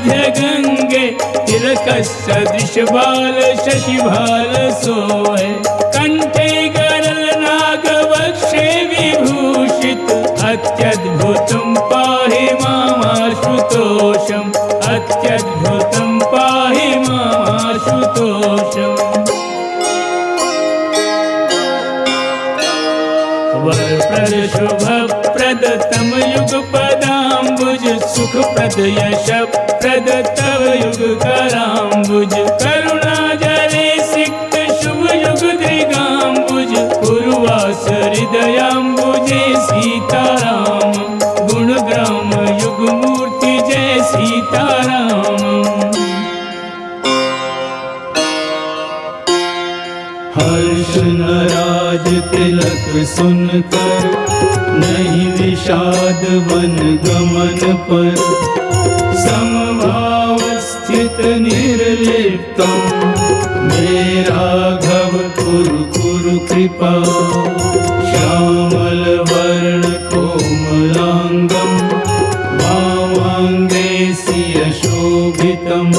मध्य गंगे तिलक सदृश बाल शशिभाल सोहे। कंठे गरल नाग वक्षे विभूषित अत्यद्भुतं पाहि मामाशुतोषम्। अत्यद्भुतं पाहि मामाशुतोषम्। वरप्रद शुभप्रद तम युगपदाम्बुज सुखप्रद यशप्रद तव युगकराम्बुज। करुणाजले सिक्त शुभ युग दिगाम्बुज पूर्वास हृदयाम्बुजे सीताराम। गुणग्राम युग मूर्ति जय सीताराम। हर्ष नराज तिलक सुनकर नहीं विषाद वन गमन पर। समभाव स्थित निर्लिप्तम् मेरा घव कुरु कुरु कृपा। श्यामल वर्ण कोमलांगम वामांगे सिय शोभितम्।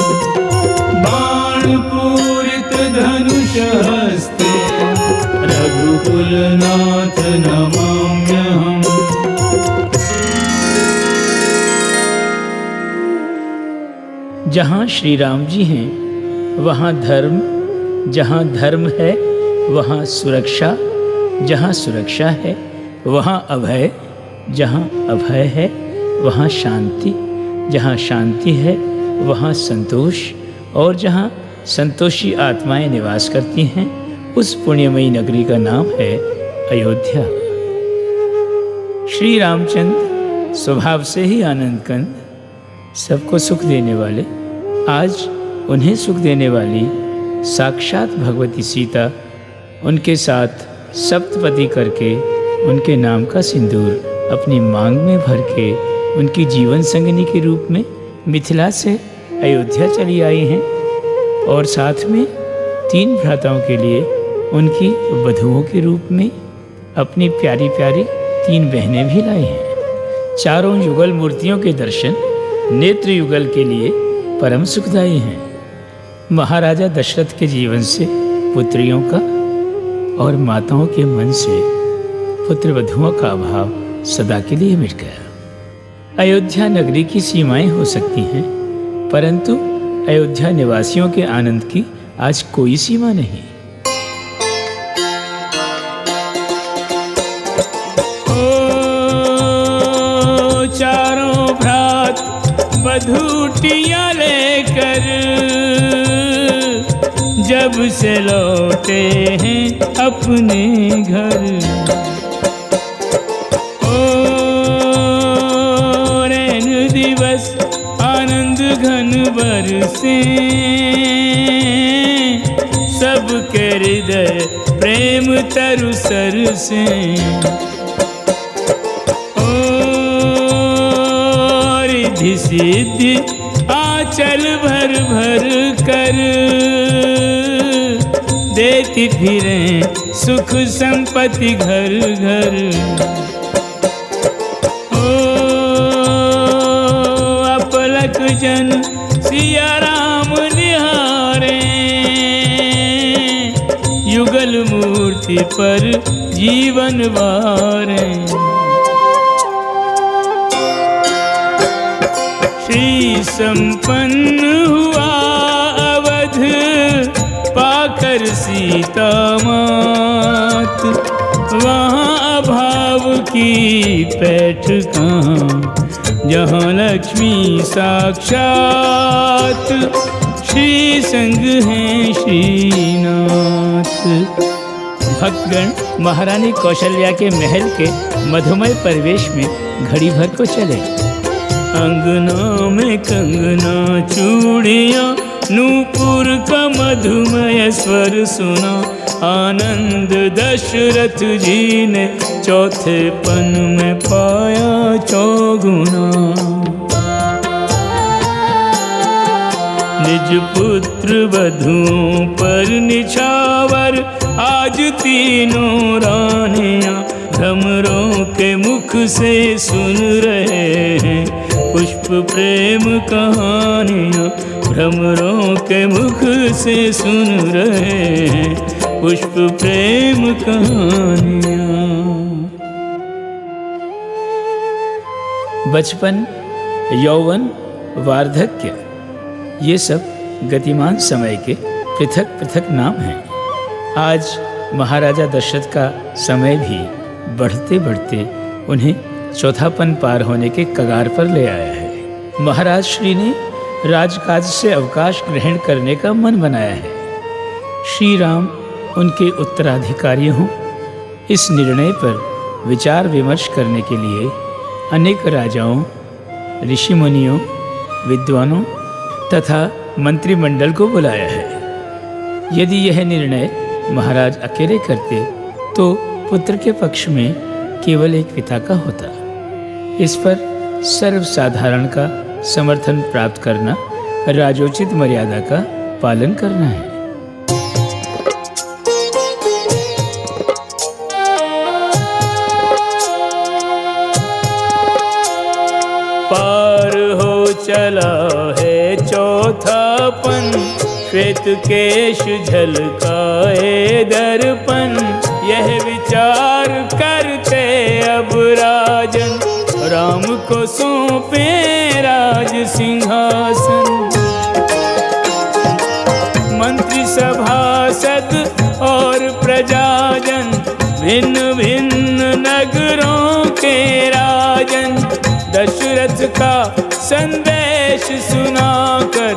बाणपूरित धनुष हस्ते रघुकुलनाथ नमाम्यहम्। जहाँ श्री राम जी हैं वहाँ धर्म, जहाँ धर्म है वहाँ सुरक्षा, जहाँ सुरक्षा है वहाँ अभय, जहाँ अभय है वहाँ शांति, जहाँ शांति है वहाँ संतोष, और जहाँ संतोषी आत्माएं निवास करती हैं उस पुण्यमयी नगरी का नाम है अयोध्या। श्री रामचंद्र स्वभाव से ही आनंद कंद, सबको सुख देने वाले, आज उन्हें सुख देने वाली साक्षात भगवती सीता उनके साथ सप्तपदी करके उनके नाम का सिंदूर अपनी मांग में भर के उनकी जीवन संगिनी के रूप में मिथिला से अयोध्या चली आई हैं, और साथ में 3 भ्राताओं के लिए उनकी वधुओं के रूप में अपनी प्यारी प्यारी 3 बहनें भी लाई हैं। चारों युगल मूर्तियों के दर्शन नेत्र युगल के लिए परम सुखदायी हैं। महाराजा दशरथ के जीवन से पुत्रियों का और माताओं के मन से पुत्र वधुओं का अभाव सदा के लिए मिट गया। अयोध्या नगरी की सीमाएं हो सकती हैं, परंतु अयोध्या निवासियों के आनंद की आज कोई सीमा नहीं। ओ चारों भ्रात बधूटियां लेकर जब से लौटे हैं अपने घर। ओ रैन दिवस आनंद घन बरसे सबके हृदय प्रेम तरु सरसे। ओ रिद्धि सिद्धि आंचल भर भर कर देती फिरें सुख संपत्ति घर घर। ओ अपलक जन सिया राम निहारे युगल मूर्ति पर जीवन वारे। श्री संपन्न हुआ अवध पाकर सीता मात। वहाँ अभाव की पैठ कहाँ जहाँ लक्ष्मी साक्षात श्री संग हैं श्रीनाथ। भक्तगण महारानी कौशल्या के महल के मधुमय परिवेश में घड़ी भर को चले। अंगना में कंगना चूड़ियाँ नूपुर का मधुमय स्वर सुना। आनंद दशरथ जी ने चौथे पन में पाया चौगुना। निज पुत्र वधुओं पर निछावर आज तीनों रानियां भ्रमरों के मुख से सुन रहे हैं। पुष्प प्रेम कहानियाँ भ्रमरों के मुख से सुन रहे हैं, पुष्प प्रेम कहानियाँ। बचपन, यौवन, वार्धक्य, ये सब गतिमान समय के पृथक पृथक नाम हैं। आज महाराजा दशरथ का समय भी बढ़ते बढ़ते उन्हें चौथापन पार होने के कगार पर ले आया है। महाराज श्री ने राजकाज से अवकाश ग्रहण करने का मन बनाया है। श्री राम उनके उत्तराधिकारी हों, इस निर्णय पर विचार विमर्श करने के लिए अनेक राजाओं, ऋषि मुनियों, विद्वानों तथा मंत्रिमंडल को बुलाया है। यदि यह निर्णय महाराज अकेले करते तो पुत्र के पक्ष में केवल एक पिता का होता। इस पर सर्वसाधारण का समर्थन प्राप्त करना राजोचित मर्यादा का पालन करना है। पार हो चला है चौथापन, श्वेत केश झलकाए दर्पण, यह विचार करते अब राजन, राम को सौंपे राज सिंहासन। मंत्री सभासद और प्रजाजन, भिन्न भिन्न नगरों के राजन, दशरथ का संदेश सुनाकर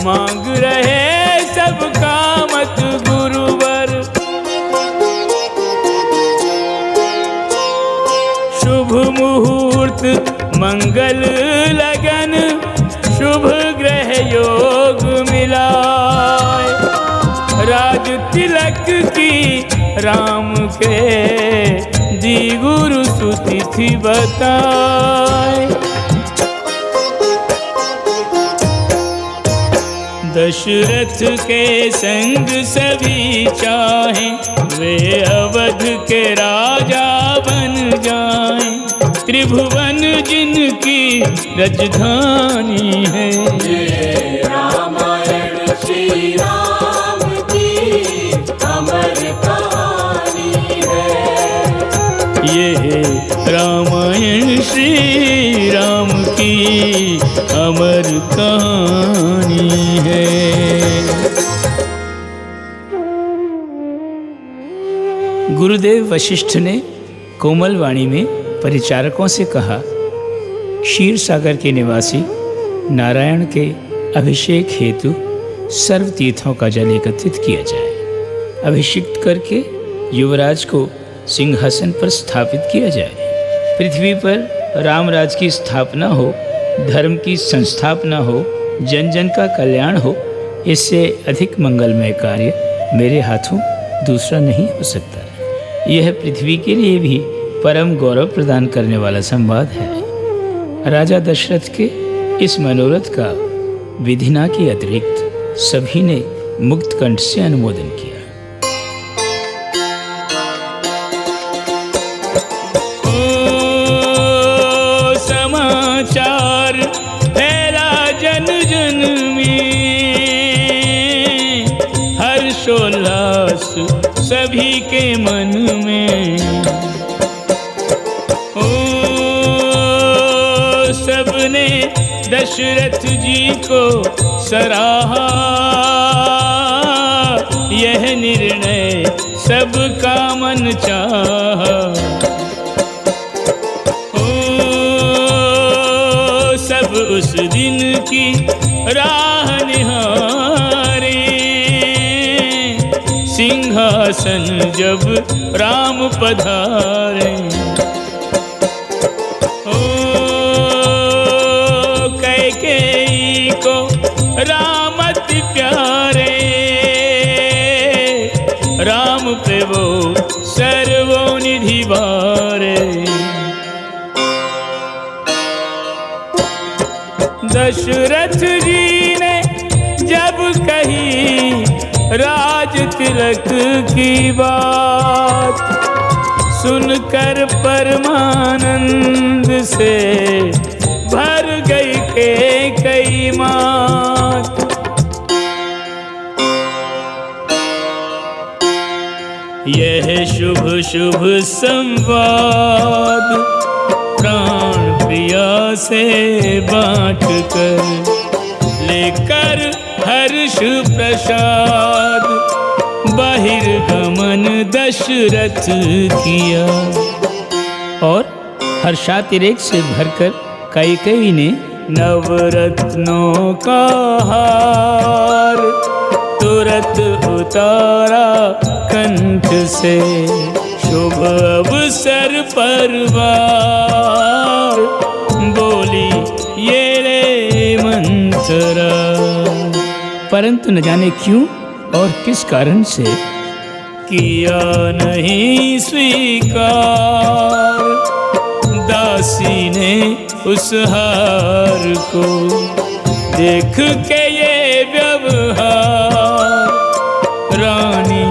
मांग रहे सबका मत गुरुवर। शुभ मुहूर्त मंगल लगन, शुभ ग्रह योग मिलाए, राज तिलक की राम के दी गुरु सुतिथि बताए। दशरथ के संग सभी चाहें, वे अवध के राजा बन जाएं, त्रिभुवन जिनकी राजधानी है। ये रामायण श्री राम की अमर कहानी है। ये रामायण श्री राम की अमर कहानी है। गुरुदेव वशिष्ठ ने कोमल वाणी में परिचारकों से कहा, क्षीर सागर के निवासी नारायण के अभिषेक हेतु सर्व तीर्थों का जल एकत्रित किया जाए। अभिषिक्त करके युवराज को सिंहासन पर स्थापित किया जाए। पृथ्वी पर रामराज की स्थापना हो, धर्म की संस्थापना हो, जन जन का कल्याण हो, इससे अधिक मंगलमय कार्य मेरे हाथों दूसरा नहीं हो सकता। यह पृथ्वी के लिए भी परम गौरव प्रदान करने वाला संवाद है। राजा दशरथ के इस मनोरथ का विधिना के अतिरिक्त सभी ने मुक्त कंठ से अनुमोदन किया। समाचार फैला जन जन में, हर्षोल्लास सभी के मन में। ओ सबने दशरथ जी को सराहा, यह निर्णय सबका मन चाहा। सब उस दिन की राह निहारे, सिंहासन जब राम पधारे। ओ कैकेयी को राम अति प्यारे, राम पे वो सर्वोनिधि वारे। दशरथ जी ने जब कही राज तिलक की बात, सुनकर परमानंद से भर गई कई मात। यह शुभ शुभ संवाद प्राण प्रिया से बांट कर, लेकर हर्ष प्रसाद बहिर्गमन दशरथ किया। और हर्षातिरेक से भरकर कैकेयी ने नवरत्नों का हार तुरंत उतारा कंठ से, शुभ अवसर पर वार बोली ये रे मंथरा। परंतु न जाने क्यों और किस कारण से किया नहीं स्वीकार दासी ने उस हार को, देख के ये व्यवहार रानी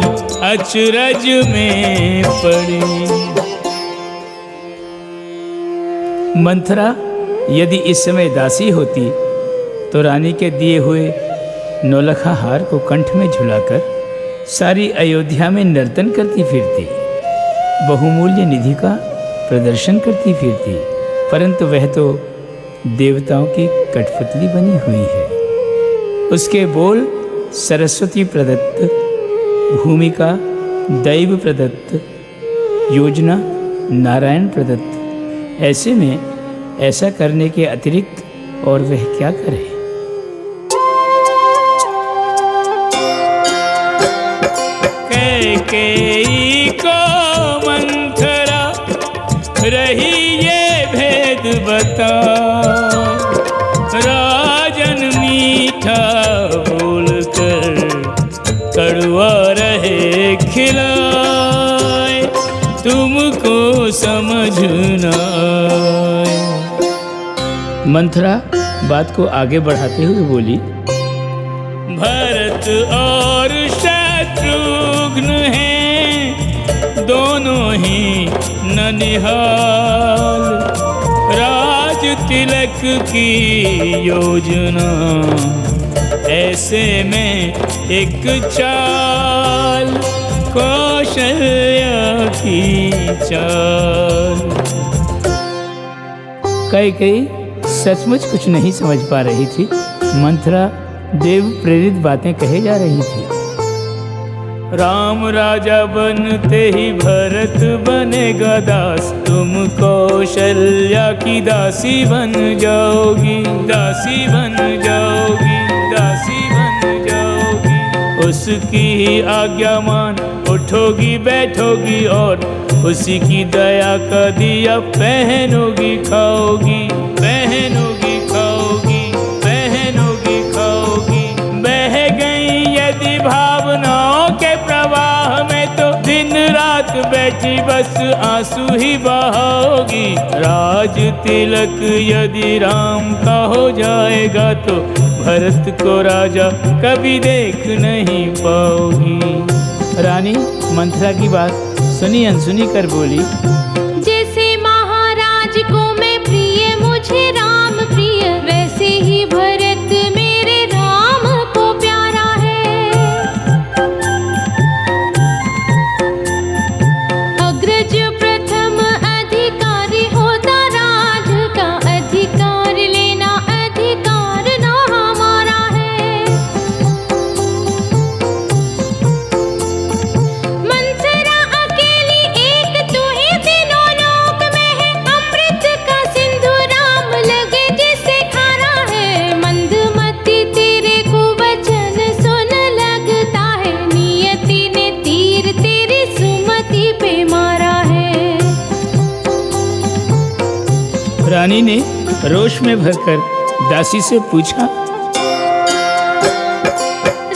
अचरज में पड़ी। मंथरा यदि इस समय दासी होती तो रानी के दिए हुए नौलखा हार को कंठ में झुलाकर सारी अयोध्या में नर्तन करती फिरती, बहुमूल्य निधि का प्रदर्शन करती फिरती। परंतु वह तो देवताओं की कठपुतली बनी हुई है। उसके बोल सरस्वती प्रदत्त, भूमिका दैव प्रदत्त, योजना नारायण प्रदत्त। ऐसे में ऐसा करने के अतिरिक्त और वह क्या करे। कैकेयी को मंथरा रही ये भेद बता, राजन मीठा बोलकर कड़वा रहे खिलाए, तुमको समझ न आए। मंथरा बात को आगे बढ़ाते हुए बोली, भरत और शत्रुघ्न हैं दोनों ही ननिहाल, राज तिलक की योजना ऐसे में एक चाल, कौशल्या की चाल। कैकेयी सचमुच कुछ नहीं समझ पा रही थी। मंथरा देव प्रेरित बातें कहे जा रही थी। राम राजा बनते ही भरत बनेगा दास, तुम कौशल्या की दासी बन जाओगी, दासी बन जाओगी, दासी बन जाओगी। उसकी ही आज्ञा मान उठोगी बैठोगी, और उसी की दया का दिया पहनोगी खाओगी, पहनोगी खाओगी, पहनोगी खाओगी। बह गई यदि भावनाओं के प्रवाह में, तो दिन रात बैठी बस आंसू ही बहाओगी। राज तिलक यदि राम का हो जाएगा, तो भरत को राजा कभी देख नहीं पाओगी। रानी मंथरा की बात सुनी अनसुनी कर बोली, जैसे महाराज को मैं प्रिय मुझे राम प्रिय, वैसे ही भरत मेरे राम को प्यारा है। अग्रज प्रथम अधिकारी होता राज का, अधिकार लेना अधिकार ना हमारा है। मंथरा अकेली एक तू ही तीनों लोक में है, अमृत का सिंधु राम लगे जिसे खारा है। मंदमती तेरे को वचन सुन लगता है, नियति ने तीर तेरी सुमति पे मारा है। रानी ने रोष में भरकर दासी से पूछा,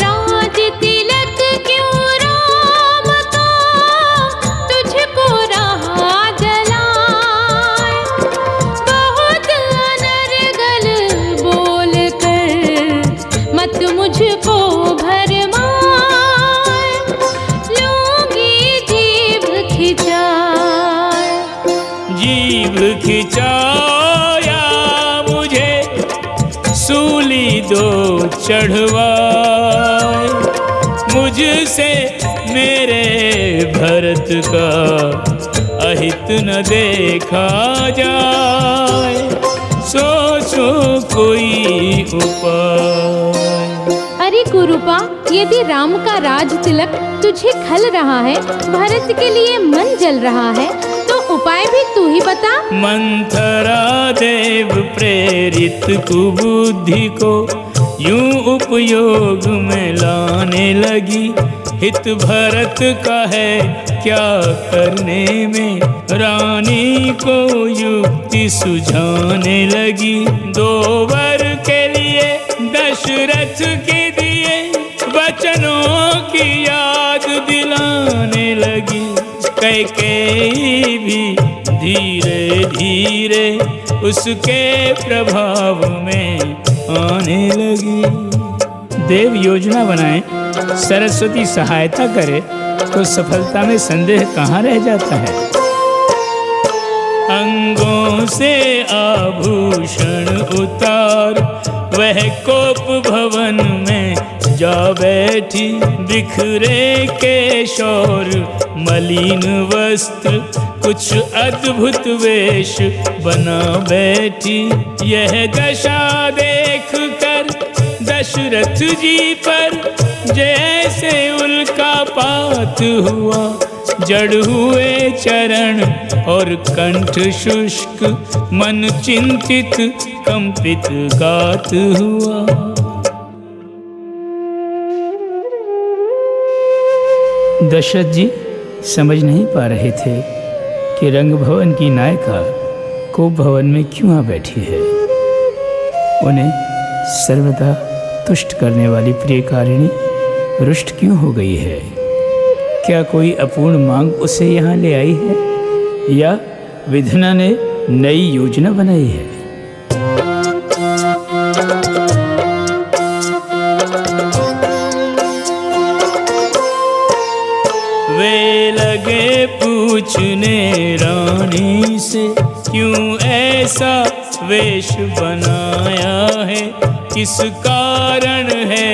राज तिलक क्यों राम का तुझको रहा जलाए, बहुत अनर्गल बोल कर मत मुझको भरमाए, लूंगी जीभ खिंचाए। जीभ खिंचाया मुझे तो चढ़वाए, मुझसे मेरे भरत का अहित न देखा जाए, सोचो कोई उपाय। अरे कुरूपा, यदि राम का राज तिलक तुझे खल रहा है, भरत के लिए मन जल रहा है, तो उपाय भी तू ही बता। मंथरा देव प्रेरित कुबुद्धि को यूं उपयोग में लाने लगी, हित भरत का है क्या करने में, रानी को युक्ति सुझाने लगी। 2 वर के लिए दशरथ के दिए, वचनों की याद दिलाने लगी। कैकेयी भी धीरे धीरे उसके प्रभाव में आने लगी। देव योजना बनाए, सरस्वती सहायता करे, तो सफलता में संदेह कहाँ रह जाता है। अंगों से आभूषण उतार वह कोप भवन में जा बैठी, बिखरे केशौर मलिन वस्त्र कुछ अद्भुत वेश बना बैठी। यह दशा देख कर दशरथ जी पर जैसे उल्कापात हुआ, जड़ हुए चरण और कंठ शुष्क, मन चिंतित कंपित गात हुआ। दशरथ जी समझ नहीं पा रहे थे कि रंग भवन की नायिका कोप भवन में क्यों आ बैठी है। उन्हें सर्वदा तुष्ट करने वाली प्रियकारिणी रुष्ट क्यों हो गई है। क्या कोई अपूर्ण मांग उसे यहाँ ले आई है, या विधना ने नई योजना बनाई है। वे लगे पूछने रानी से, क्यों ऐसा वेश बनाया है, किस कारण है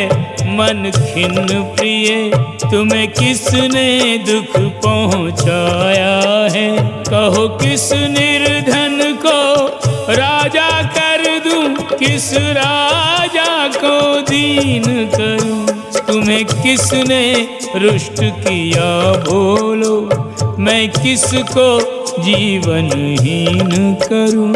मन खिन्न प्रिय, तुम्हें किसने दुख पहुँचाया है। कहो किस निर्धन को राजा कर दूं, किस राजा को दीन करूं, तुम्हें किसने रुष्ट किया बोलो, मैं किसको जीवनहीन करूं।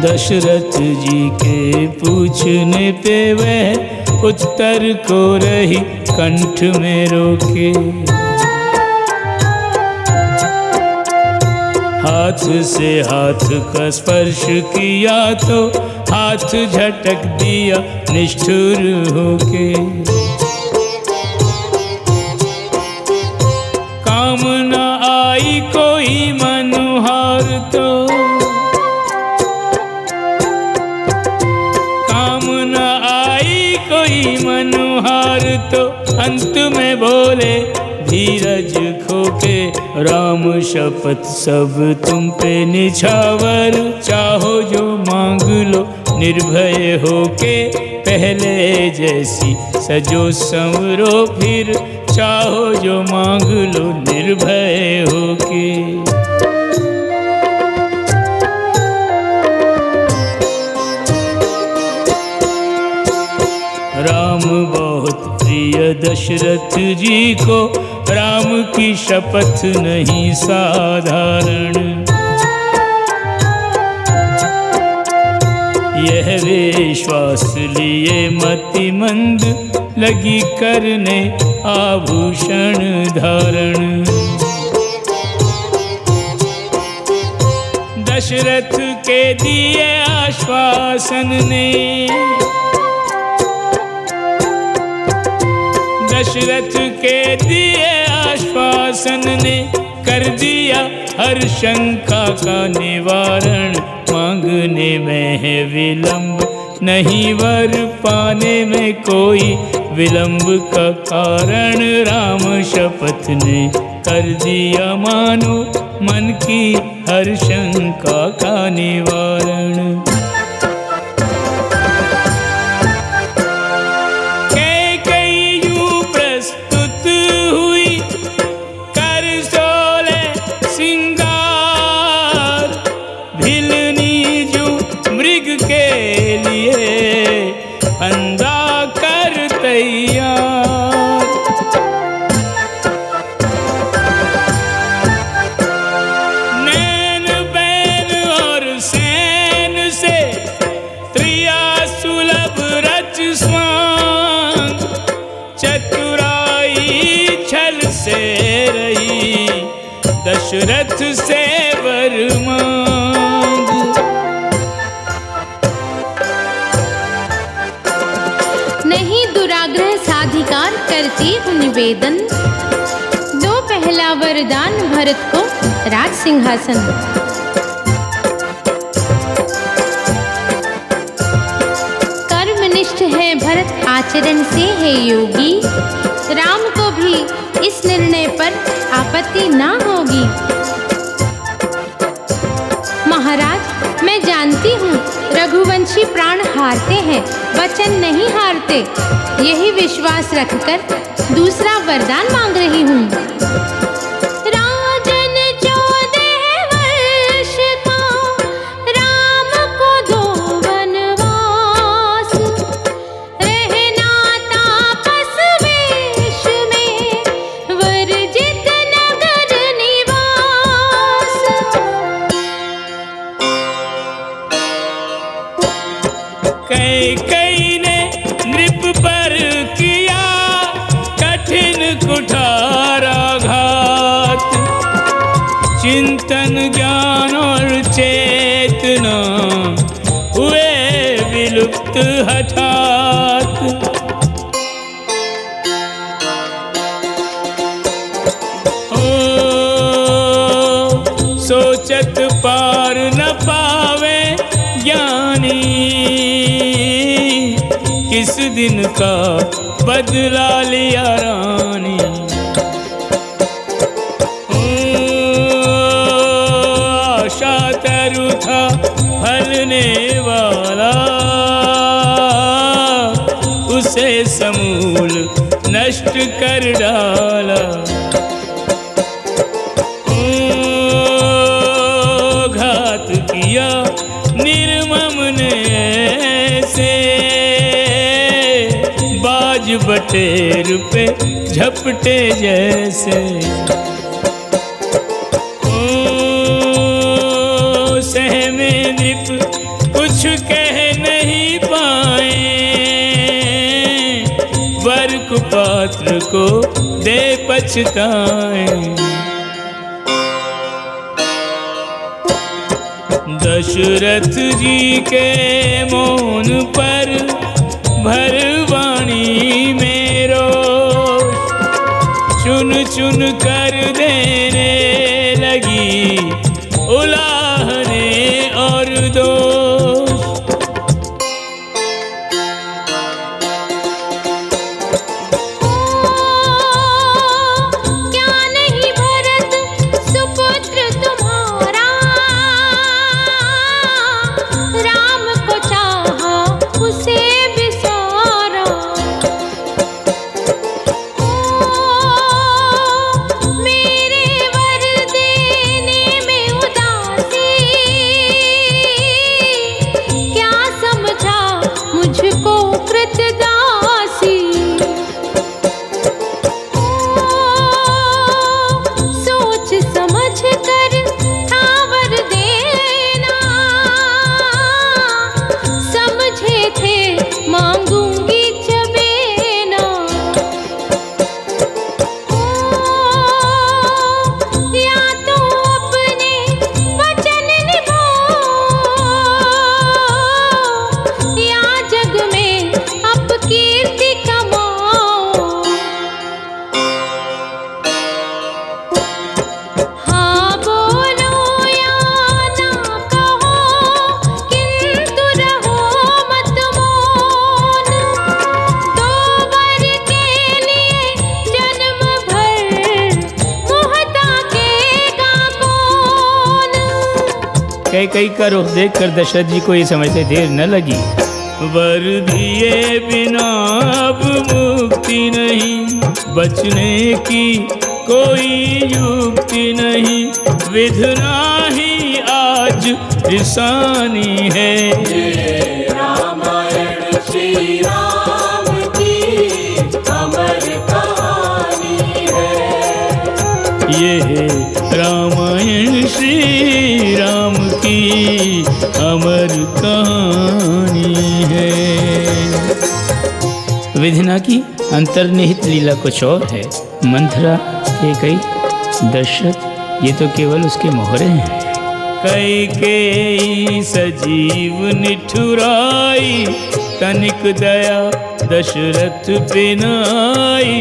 दशरथ जी के पूछने पे वह उत्तर को रही कंठ में रोके, हाथ से हाथ का स्पर्श किया तो हाथ झटक दिया निष्ठुर होके। काम न आई कोई मनुहार तो, काम न आई कोई मनुहार तो, अंत में बोले धीरज खोके, राम शपथ सब तुम पे निछावर, चाहो जो मांग लो निर्भय होके, पहले जैसी सजो संवरो फिर, चाहो जो मांग लो निर्भय होके। राम बहुत प्रिय दशरथ जी को, राम की शपथ नहीं साधारण, यह विश्वास लिए मतिमंद, लगी करने आभूषण धारण। दशरथ के दिए आश्वासन ने, दशरथ के दिए आश्वासन ने, कर दिया हर शंका का निवारण। मांगने में है विलंब नहीं, वर पाने में कोई विलंब का कारण, राम शपथ ने कर दिया मानो मन की हर शंका का निवारण। दशरथ से वर मांग। नहीं दुराग्रह साधिकार करती हूँ निवेदन, दो पहला वरदान भरत को राज सिंहासन। कर्मनिष्ठ है भरत आचरण से है योगी, राम को भी इस निर्णय पर आपत्ति ना होगी। महाराज मैं जानती हूँ रघुवंशी प्राण हारते हैं, वचन नहीं हारते। यही विश्वास रखकर दूसरा वरदान मांग रही हूँ। राजन 14 वर्ष का राम को दो वनवास, रहना तापस वेश में वर्जित नगर निवास। कैकेयी ने नृप पर किया कठिन कुठाराघात, चिंतन ज्ञान और चेतना हुए विलुप्त हठात। सोचत पार न पावे ज्ञानी, किस दिन का बदला लिया रानी। आशा तरु था फलने वाला, उसे समूल नष्ट कर डाला। घात किया निर्मम ने से, बाज बटेर पे झपटे जैसे। सहमे नृप कुछ कह नहीं पाए, वर कुपात्र को दे पछताए। दशरथ जी के मौन पर भरवाणी में रोष, चुन चुन कर देने लगी उलाहने और दोष। क्या नहीं भरत सुपुत्र तुम्हारा, राम को चाहा उसे बिसारा। मेरे वर देने में कैकेयी का रुख देखकर दशरथ जी को ये समझते देर न लगी। वर दिए बिना अब मुक्ति नहीं, बचने की कोई युक्ति नहीं, विधना ही आज रिसानी है। ये रामायण श्री राम की अमर कहानी है। ये रामायण श्री राम की अमर कहानी है। विधना की अंतर्निहित लीला कुछ और है। मंथरा, कैकेयी, दशरथ ये तो केवल उसके मोहरे हैं। कैकेयी सजीव निठुराई, तनिक दया दशरथ पे न आई,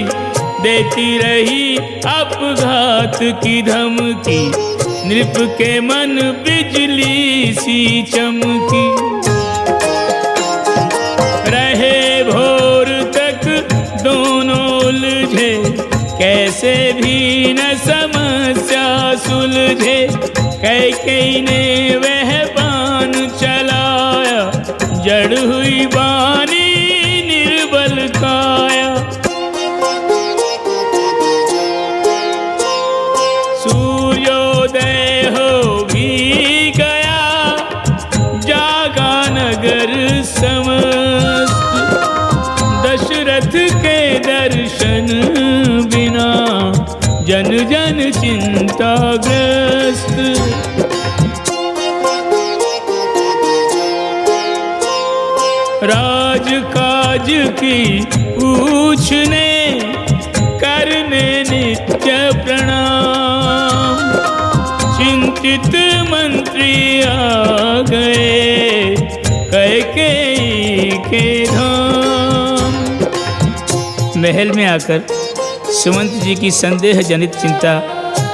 देती रही अपघात की धमकी, नृप के मन बिजली सी चमकी। रहे भोर तक दोनों उलझे, कैसे भी न समस्या सुलझे, कैकेयी ने वह बाण चलाया, जड़ हुई बानी निर्बल काया। सूर्योदय हो भी गया, जागा नगर समस्त, दशरथ के दर्शन बिना जन जन चिंताग्रस्त। राजकाज की पूछने करने नित्य प्रणाम, चिंतित मंत्री आ गए कैकेयी के धाम। महल में आकर सुमंत जी की संदेह जनित चिंता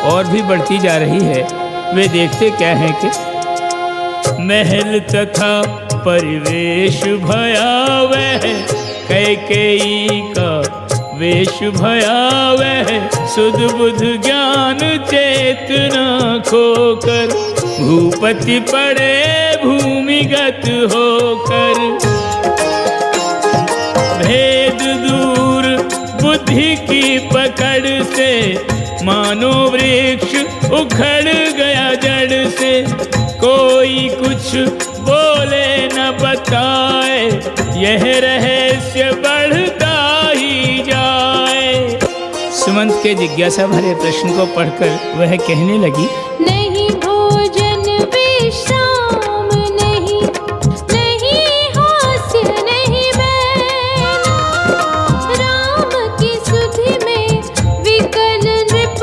और भी बढ़ती जा रही है। वे देखते क्या हैं कि महल तथा परिवेश भयावह, कैकेयी का वेश भयावह, सुध बुध ज्ञान चेतना खोकर, भूपति पड़े भूमिगत होकर। भेद दूर बुद्धि की पकड़ से, मानो वृक्ष उखड़ गया जड़ से, कोई कुछ बोले न बताए, यह रहस्य बढ़ता ही जाए। सुमंत के जिज्ञासा भरे प्रश्न को पढ़कर वह कहने लगी, नहीं भोजन विश्राम नहीं, नहीं हास्य नहीं बैन, राम की सुधि में विकल नृप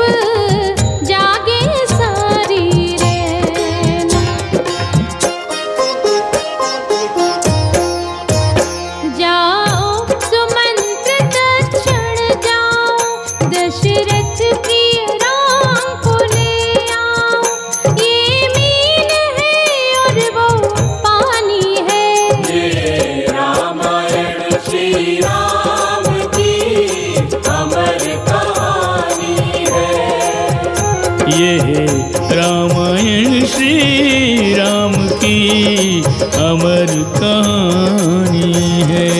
जागे सारी रैन। जाओ सुमंत्र तत्क्षण जाओ, दशरथ प्रिय राम को ले आओ, ये मीन है और वो पानी है। ये रामायण श्री राम की अमर कहानी है। ये रामायण श्री राम की अमर कहानी है।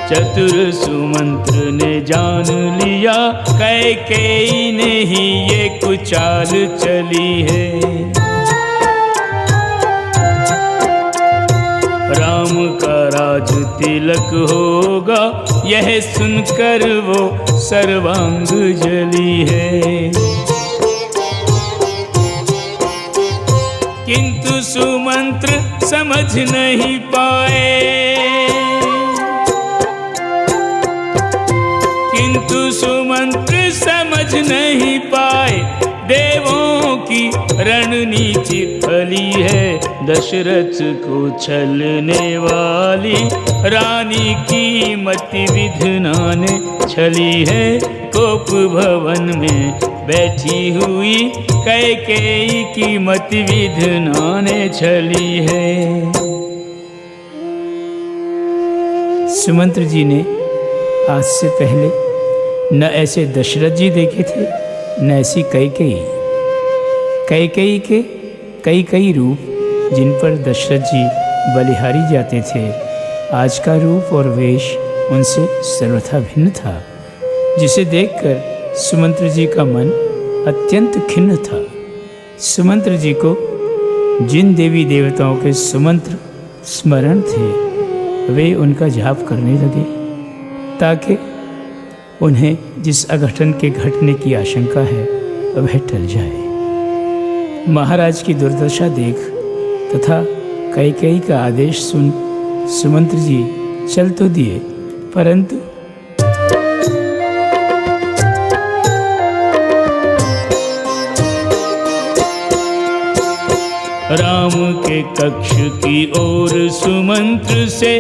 चतुर सुमंत्र ने जान लिया, कैकेयी ने ही ये कुचाल चली है। राम का राज तिलक होगा, यह सुनकर वो सर्वांग जली है। किंतु सुमंत्र समझ नहीं पाए, किंतु सुमंत्र समझ नहीं पाए, देवों की रणनीति फली है। दशरथ को छलने वाली रानी की मति विधना ने छली है। कोप भवन में बैठी हुई कैकेयी की मति विधना ने छली है। सुमंत्र जी ने आज से पहले न ऐसे दशरथ जी देखे थे, न ऐसी कैकेयी के कई रूप जिन पर दशरथ जी बलिहारी जाते थे। आज का रूप और वेश उनसे सर्वथा भिन्न था, जिसे देखकर सुमंत्र जी का मन अत्यंत खिन्न था। सुमंत्र जी को जिन देवी देवताओं के सुमंत्र स्मरण थे, वे उनका जाप करने लगे ताकि उन्हें जिस अघटन के घटने की आशंका है वह टल जाए। महाराज की दुर्दशा देख तथा कैकेयी का आदेश सुन सुमंत्र जी चल तो दिए, परंतु राम के कक्ष की ओर सुमंत्र से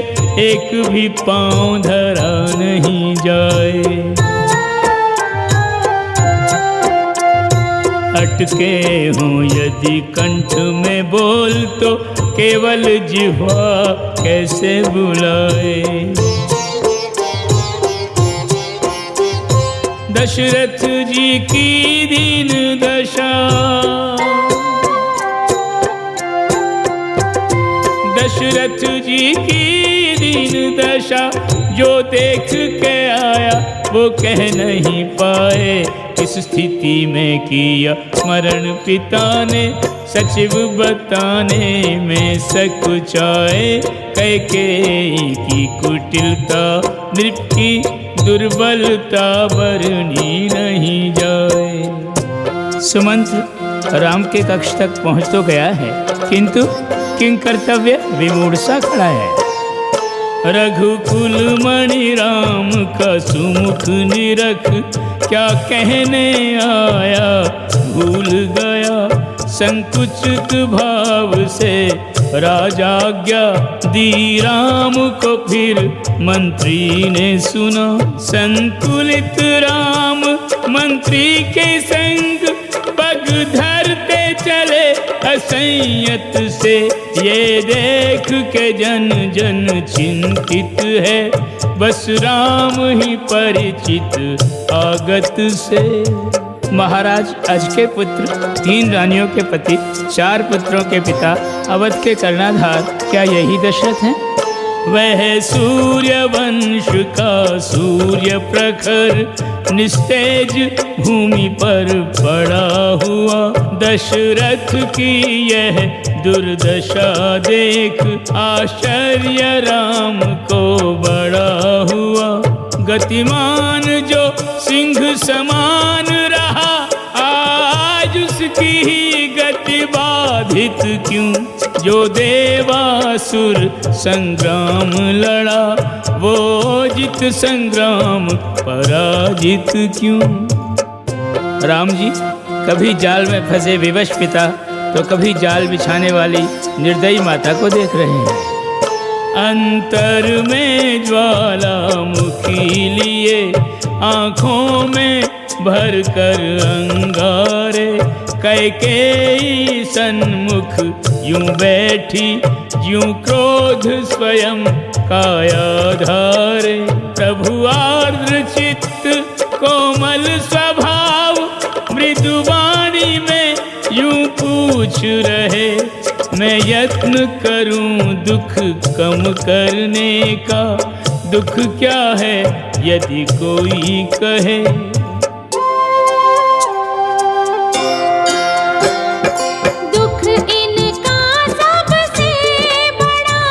एक भी पांव धरा नहीं जाए। अटके हों यदि कंठ में बोल तो केवल जिह्वा कैसे बुलाए। दशरथ जी की दीन दशा, दशरथ जी की दीन दशा जो देख के आया वो कह नहीं पाए। इस स्थिति में किया स्मरण पिता ने सचिव बताने में सकुचाए। कैकेयी की कुटिलता नृप की दुर्बलता बरनी नहीं जाए। सुमंत्र राम के कक्ष तक पहुँच तो गया है, किंतु किंकर्तव्य विमूढ़ सा खड़ा है। रघुकुल मणि राम का सुमुख निरख क्या कहने आया भूल गया। संकुचित भाव से राजाज्ञा दी राम को फिर मंत्री ने सुना। संकुलित राम मंत्री के संग पग धरते चले असंयत से। ये देख के जन जन चिंतित है, बस राम ही परिचित आगत से। महाराज अज के पुत्र, 3 रानियों के पति, 4 पुत्रों के पिता, अवध के कर्णाधार, क्या यही दशरथ हैं? वह सूर्य वंश का सूर्य प्रखर निस्तेज भूमि पर पड़ा हुआ। दशरथ की यह दुर्दशा देख आश्चर्य राम को बड़ा हुआ। गतिमान जो सिंह समान रहा, आज उसकी ही गति बाधित क्यों। जो देवासुर संग्राम लड़ा, वो जित संग्राम पराजित क्यों। राम जी कभी जाल में फंसे विवश पिता, तो कभी जाल बिछाने वाली निर्दयी माता को देख रहे हैं। अंतर में ज्वालामुखी लिए, आँखों में भर कर अंगारे। कैकेयी सन्मुख यूं बैठी, यूं क्रोध स्वयं काया धारे। प्रभु आर्द्र चित्त कोमल स्वभाव, मृदुवाणी में यूं पूछ रहे। मैं यत्न करूं दुख कम करने का, दुख क्या है यदि कोई कहे। दुख इनका सबसे बड़ा,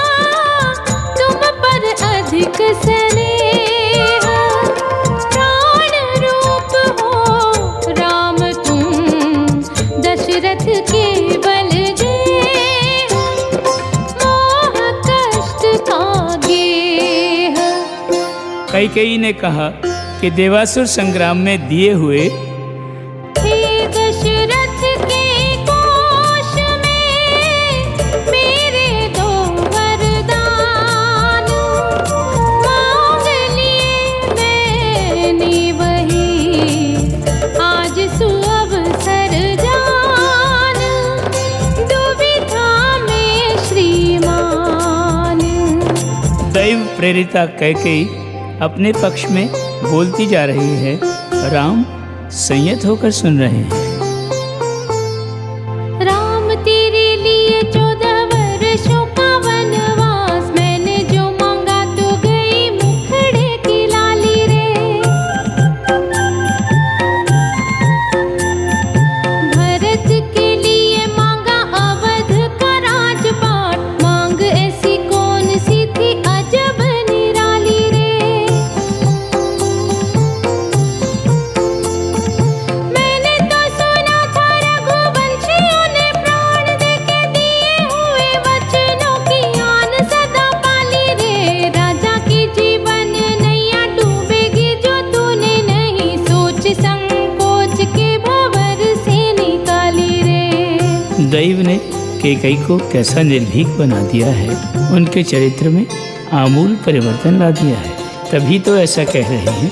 तुम पर अधिक स्नेह। प्राण रूप हो राम तुम, दशरथ के बल गेह। मोह कष्ट का गेह। कैकेयी ने कहा कि देवासुर संग्राम में दिए हुए हे दशरथ के कोश में मेरे 2 वरदान। मांग लिए मैंने वही, आज सुअवसर जान। दुविधा में श्रीमान। दैव प्रेरिता कैकेयी अपने पक्ष में बोलती जा रही है, राम संयत होकर सुन रहे हैं। राम तेरे लिए 14 वर्षों का वनवास, मैंने जो मांगा तो गई मुखड़े की लाली रे। भरत के लिए मांगा अवध का राजपाट, मांग ऐसी कौन सी थी अजब निराली रे। मैंने तो सुना था रघुवंशियों ने प्राण देके दिए हुए वचनों की आन सदा पाली रे। राजा की जीवन नैया डूबेगी जो तूने नहीं सोच संकोच के भंवर से निकाली रे। दैव ने कैकई को कैसा निर्भीक बना दिया है, उनके चरित्र में आमूल परिवर्तन ला दिया है। तभी तो ऐसा कह रहे हैं,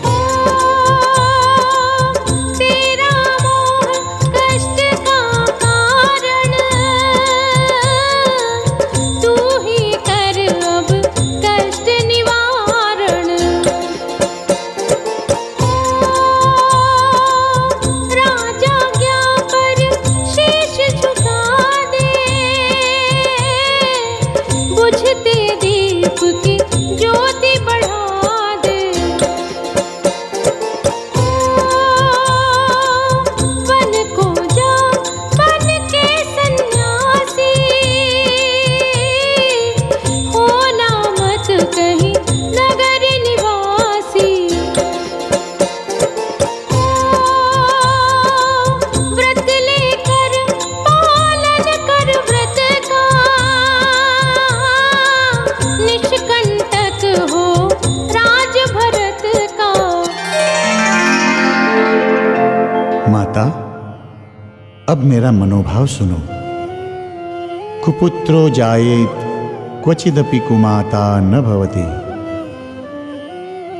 तेरा मोह कष्ट का कारण, तू ही कर अब कष्ट निवारण। राजा ज्ञा पर शीश झुका दे, बुझते दीप की ज्योति बढ़ा दे। वन को जा बन के सन्यासी, होना मत कहीं नगर निवासी। व्रत लेकर पालन कर व्रत का, निष्कंटक हो राज भरत का। माता, अब मेरा मनोभाव सुनो। कुपुत्रो जायेत क्वचिदपि कुमाता न भवति।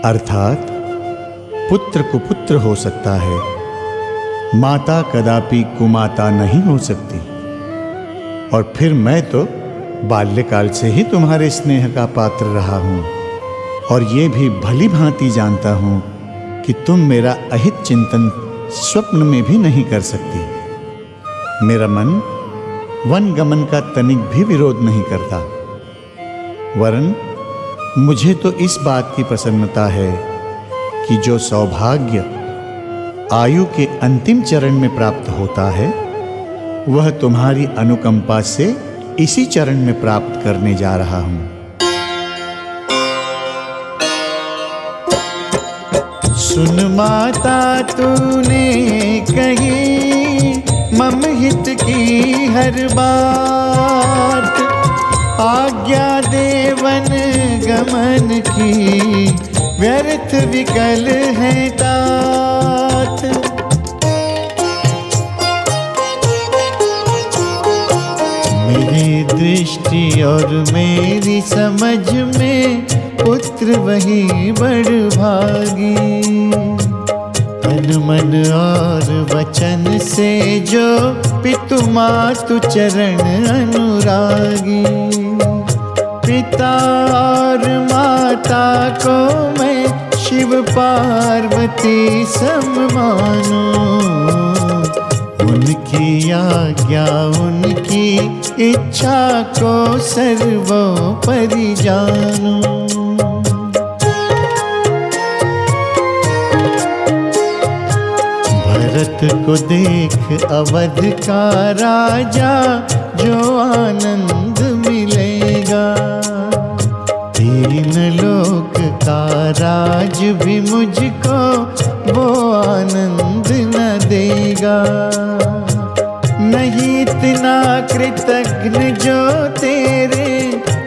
अर्थात पुत्र कुपुत्र हो सकता है, माता कदापि कुमाता नहीं हो सकती। और फिर मैं तो बाल्यकाल से ही तुम्हारे स्नेह का पात्र रहा हूँ, और ये भी भली भांति जानता हूँ कि तुम मेरा अहित चिंतन स्वप्न में भी नहीं कर सकती। मेरा मन वन गमन का तनिक भी विरोध नहीं करता, वरन मुझे तो इस बात की प्रसन्नता है कि जो सौभाग्य आयु के अंतिम चरण में प्राप्त होता है, वह तुम्हारी अनुकंपा से इसी चरण में प्राप्त करने जा रहा हूं। सुन माता तूने कही मम हित की हर बात, आज्ञा देवन गमन की व्यर्थ विकल है तात। मेरी दृष्टि और मेरी समझ में पुत्र वही बड़ भागी, तन मन और वचन से जो पितु मातु चरण अनुरागी। पिता और माता को मैं शिव पार्वती सम मानूं, उनकी आज्ञा उनकी इच्छा को सर्वोपरि जानूं। भरत को देख अवध का राजा जो आनंद मिलेगा, तीन लोक का राज भी मुझको वो आनंद न देगा। नहीं इतना कृतज्ञ जो तेरे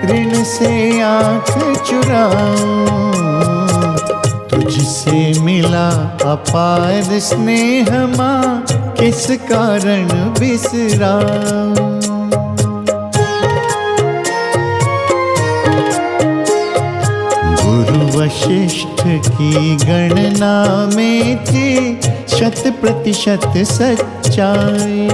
ऋण से आँख चुराऊं, तुझसे मिला अपार स्नेह माँ किस कारण बिसराऊं। गुरु वशिष्ठ की गणना में थी 100% सच्चाई,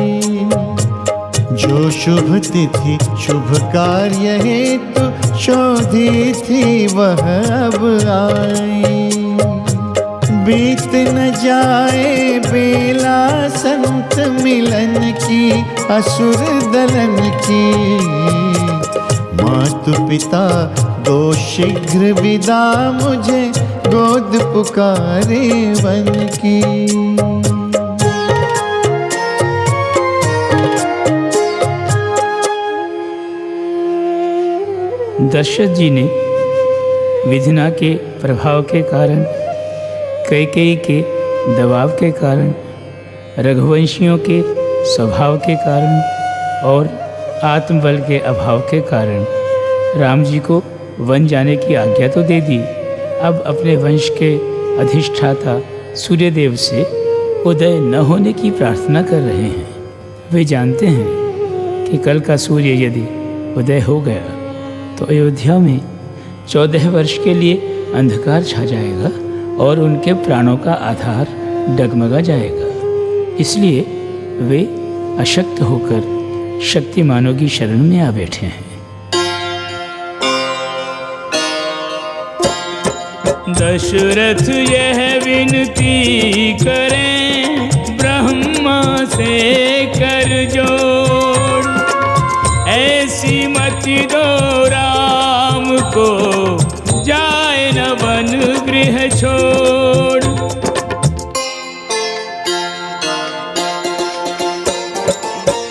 जो शुभ तिथि शुभ कार्य हेतु शोधी थी वह अब आई। बीत न जाए बेला संत मिलन की, असुर दलन की। मातु पिता दो शीघ्र विदा, मुझे गोद पुकारे वन की। दशरथ जी ने विधिना के प्रभाव के कारण, कैकेयी के दबाव के कारण, रघुवंशियों के स्वभाव के कारण और आत्मबल के अभाव के कारण राम जी को वन जाने की आज्ञा तो दे दी। अब अपने वंश के अधिष्ठाता सूर्यदेव से उदय न होने की प्रार्थना कर रहे हैं। वे जानते हैं कि कल का सूर्य यदि उदय हो गया तो अयोध्या में 14 वर्ष के लिए अंधकार छा जाएगा और उनके प्राणों का आधार डगमगा जाएगा। इसलिए वे अशक्त होकर शक्तिमानों की शरण में आ बैठे हैं। दशरथ यह विनती करें ब्रह्मा से कर जोड़, ऐसी मति दो राम को जाए न वन गृह छोड़।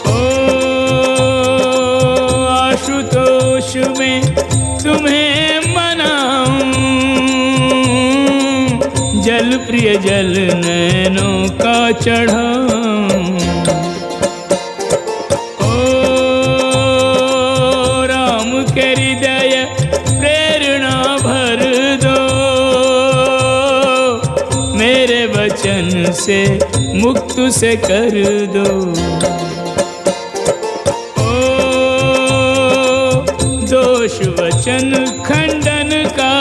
ओ आशुतोष में तुम्हें मनाऊं, जल प्रिय जल नैनों का चढ़ाऊं। से मुक्त से कर दो। ओ दोष वचन खंडन का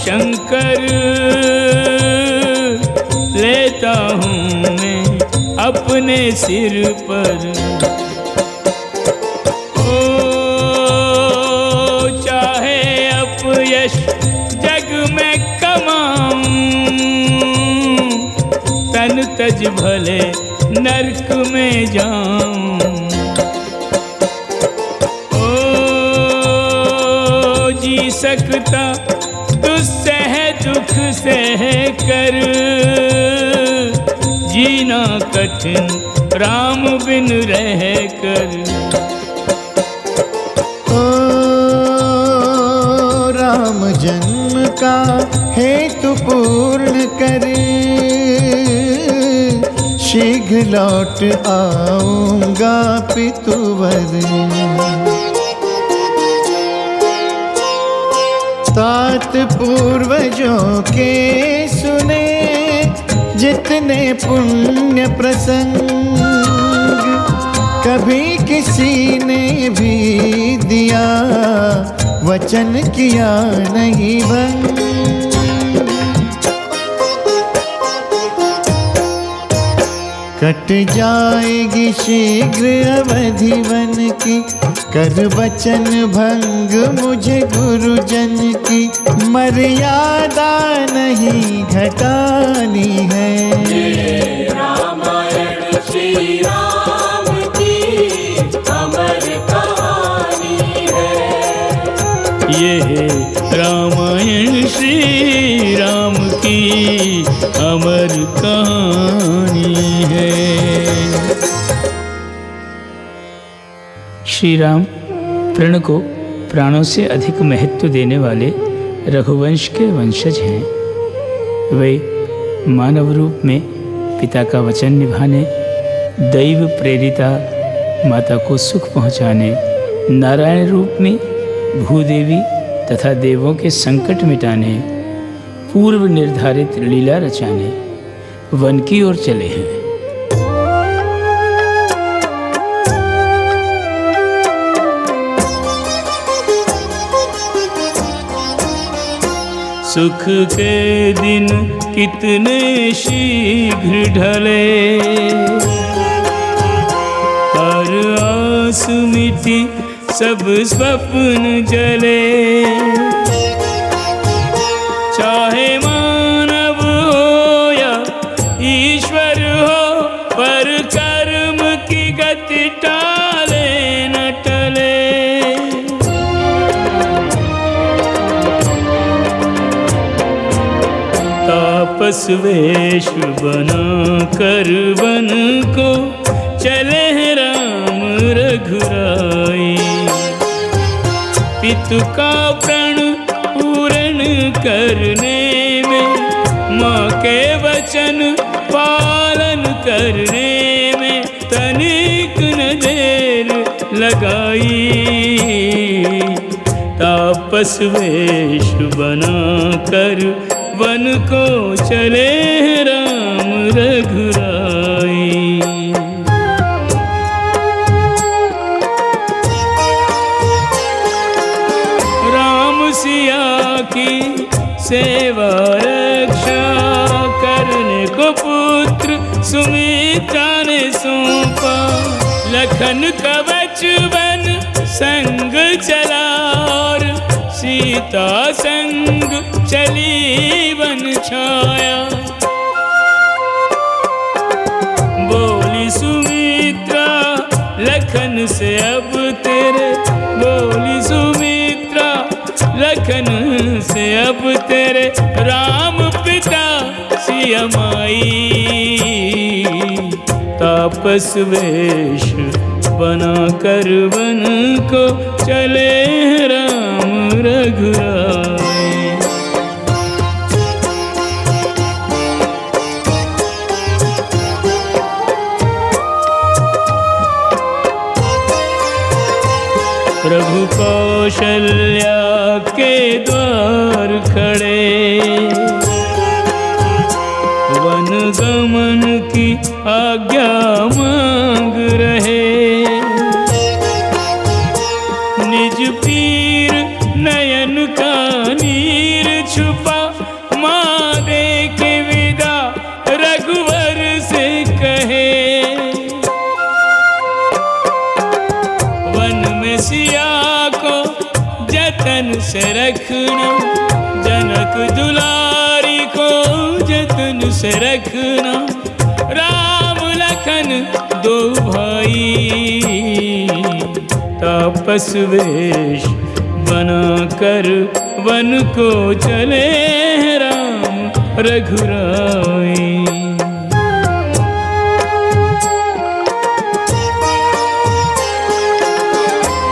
शंकर लेता हूँ मैं अपने सिर पर। ओ चाहे अपयश जग में कमाऊं, तन तज भले नरक में जाऊं। ओ जी सकता दुस्सह दुख सह कर, जीना कठिन राम बिन रह कर। ओ राम जन्म का हेतु पूर्ण कर, शीघ्र लौट आऊंगा पितुवर। तात पूर्वजों के सुने जितने पुण्य प्रसंग, कभी किसी ने भी दिया वचन किया नहीं भंग। कट जाएगी शीघ्र अवधि वन की, कर वचन भंग मुझे गुरुजन की। मर्यादा नहीं घटानी है, ये रामायण श्री राम की अमर कहानी है। ये रामायण श्री राम की अमर कहानी है। श्री राम प्रण को प्राणों से अधिक महत्व देने वाले रघुवंश के वंशज हैं। वे मानव रूप में पिता का वचन निभाने, दैव प्रेरिता माता को सुख पहुँचाने, नारायण रूप में भूदेवी तथा देवों के संकट मिटाने, पूर्व निर्धारित लीला रचाने वन की ओर चले हैं। सुख के दिन कितने शीघ्र ढले, हर आस मिटी सब स्वप्न जले। चाहे मानव हो यति टाले न टले। तापस वेश बना कर वन को चले हैं राम रघुराई। पितु का प्रण पूर्ण करने में, माँ के वचन पालन करने में तनिक न देर लगाई। तापस वेश बना कर वन को चले राम रघुराई। राम सिया की सेवा रक्षा करने को पुत्र सुमित्रा ने सौंपा। लखन कवच वन संग चला और सीता संग चली वन छाया। बोली सुमित्रा लखन से अब तेरे, बोली सुमित्रा लखन से अब तेरे राम पिता सिया माई। तापस वेश बना कर वन को चले राम रघुराई। प्रभु कौशल्या के द्वार खड़े, वन गमन की आज्ञा मांग रहे। निज पीर नयन का नीर छुपा, माँ देखे विदा रघुवर से कहे। वन में सिया को जतन से रखना, जनक दुलारी को जतन से रखना। राम लखन दो भाई, तापस वेश बना कर वन को चले राम रघुराई।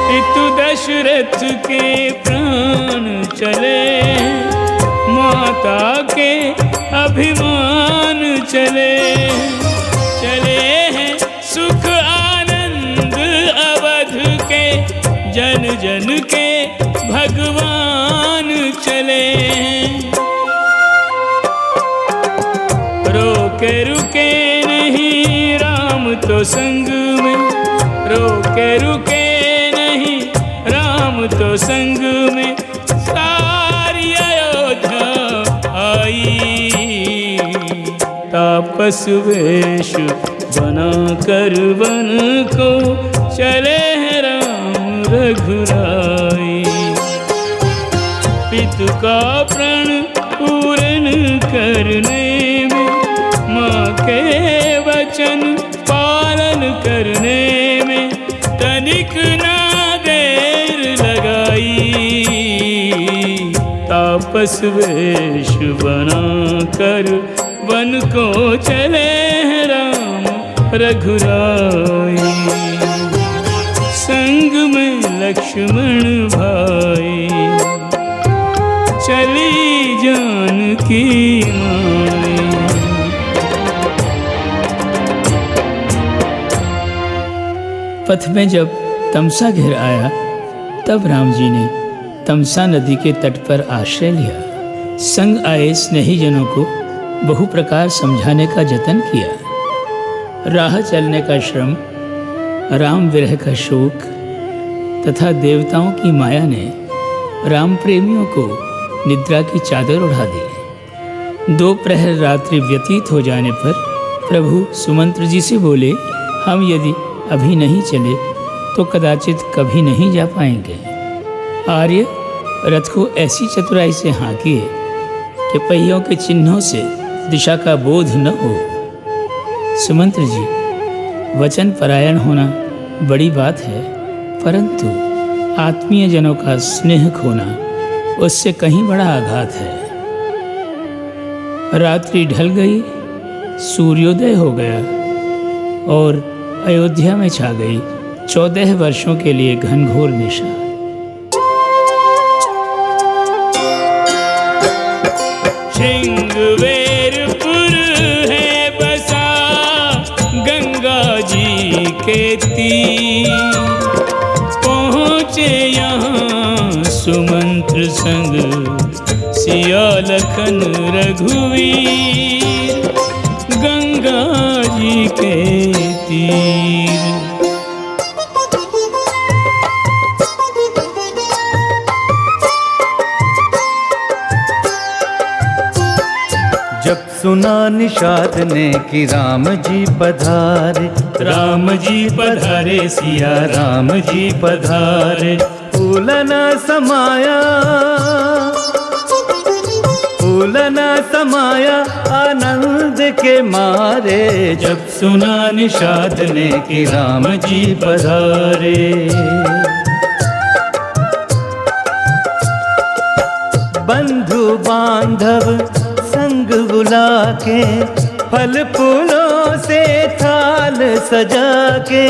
पितु दशरथ के प्राण चले, माता के अभिमान चले। चले हैं सुख आनंद अवध के, जन जन के भगवान चले। रोके रुके नहीं राम तो संग में, रोके रुके नहीं राम तो संग में। सारी अयोध्या आई, तापस वेश बना कर वन को चले राम रघुराई। पितु का प्रण पूर्ण करने में, माँ के वचन पालन करने में तनिक ना देर लगाई। तापस वेश बना कर वन को चले राम रघुराई। संग में लक्ष्मण भाई, चली जानकी माई। पथ में जब तमसा घिर आया, तब राम जी ने तमसा नदी के तट पर आश्रय लिया। संग आए स्नेही जनों को बहु प्रकार समझाने का जतन किया। राह चलने का श्रम, राम विरह का शोक तथा देवताओं की माया ने राम प्रेमियों को निद्रा की चादर उड़ा दी। 2 प्रहर रात्रि व्यतीत हो जाने पर प्रभु सुमंत्र जी से बोले, हम यदि अभी नहीं चले तो कदाचित कभी नहीं जा पाएंगे। आर्य रथ को ऐसी चतुराई से हाँकिए कि पहियों के चिन्हों से दिशा का बोध न हो। सुमंत्र जी वचन परायण होना बड़ी बात है, परंतु आत्मीय जनों का स्नेह खोना उससे कहीं बड़ा आघात है। रात्रि ढल गई, सूर्योदय हो गया और अयोध्या में छा गई 14 वर्षों के लिए घनघोर निशा। श्रृंगवेरपुर है बसा गंगा जी के तीर, पहुँचे यहाँ सुमंत्र संग सिया लखन रघुवीर, गंगा जी के तीर। जब सुना निषाद ने कि राम जी पधारे, राम जी पधारे सिया राम जी पधारे, फूल न समाया, फूल न समाया आनंद के मारे, जब सुना निषाद ने कि राम जी पधारे। बंधु बांधव संग बुला के, फल फूलों से थाल सजा के,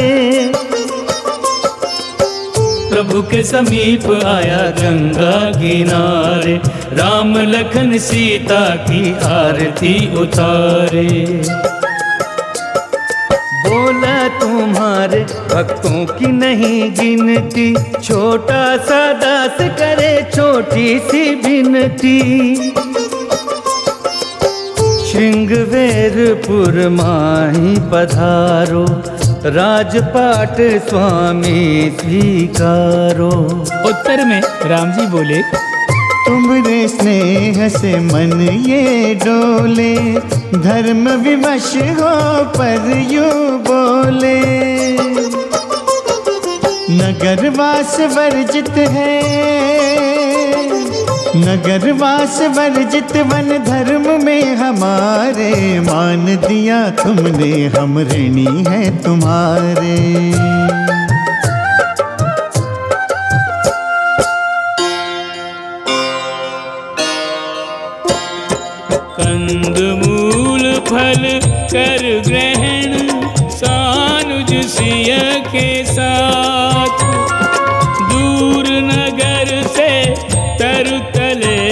प्रभु के समीप आया गंगा किनारे, राम लखन सीता की आरती उतारे। बोला तुम्हारे भक्तों की नहीं गिनती, छोटा सा दास करे छोटी सी विनती, श्रृंगवेरपुर माही पधारो, राजपाट स्वामी स्वीकारो। उत्तर में राम जी बोले, तुमरे स्नेह से मन ये डोले, धर्म विवश हो पर यूं बोले, नगरवास वर्जित है, नगरवास वर्जित वन धर्म में हमारे, मान दिया तुमने हम ऋणी हैं तुम्हारे। कंदमूल फल कर ग्रहण सानुज सिया के साथ, दूर नगर से तरु तले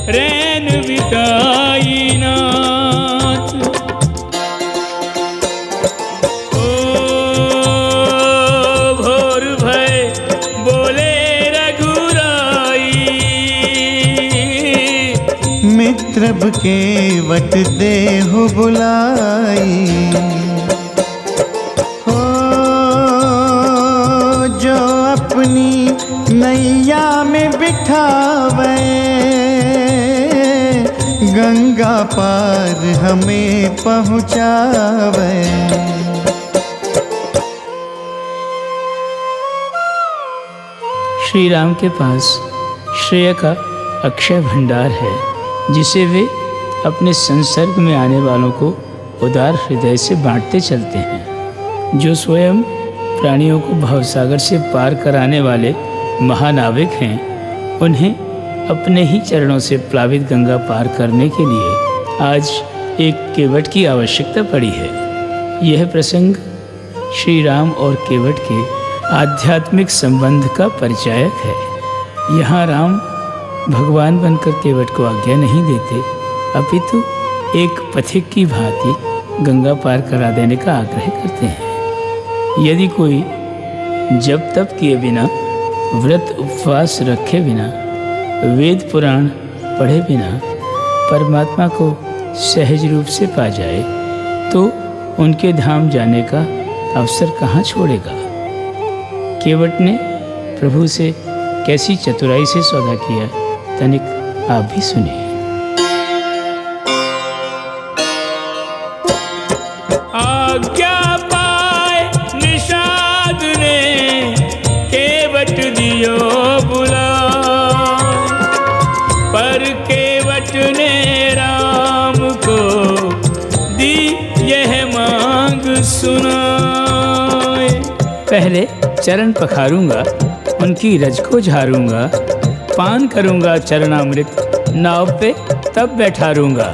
रैन बिताई नाथ। ओ भोर भय बोले रघुराई, मित्रब के वट देहु बुलाई, हो जो अपनी नैया में बिठावे, गंगा पार हमें पहुँचावे। श्री राम के पास श्रेय का अक्षय भंडार है, जिसे वे अपने संसर्ग में आने वालों को उदार हृदय से बांटते चलते हैं। जो स्वयं प्राणियों को भवसागर से पार कराने वाले महानाविक हैं, उन्हें अपने ही चरणों से प्लावित गंगा पार करने के लिए आज एक केवट की आवश्यकता पड़ी है। यह प्रसंग श्री राम और केवट के आध्यात्मिक संबंध का परिचायक है। यहाँ राम भगवान बनकर केवट को आज्ञा नहीं देते, अपितु एक पथिक की भांति गंगा पार करा देने का आग्रह करते हैं। यदि कोई जप तप किए बिना, व्रत उपवास रखे बिना, वेद पुराण पढ़े बिना परमात्मा को सहज रूप से पा जाए, तो उनके धाम जाने का अवसर कहाँ छोड़ेगा। केवट ने प्रभु से कैसी चतुराई से सौदा किया, तनिक आप भी सुनिए। आज्ञा पाए निषाद ने केवट दियो बुला, पर केवट ने राम को दी यह मांग सुना। पहले चरण पखारूंगा, उनकी रज को झारूंगा, पान करूंगा चरणामृत, नाव पे तब बैठारूंगा।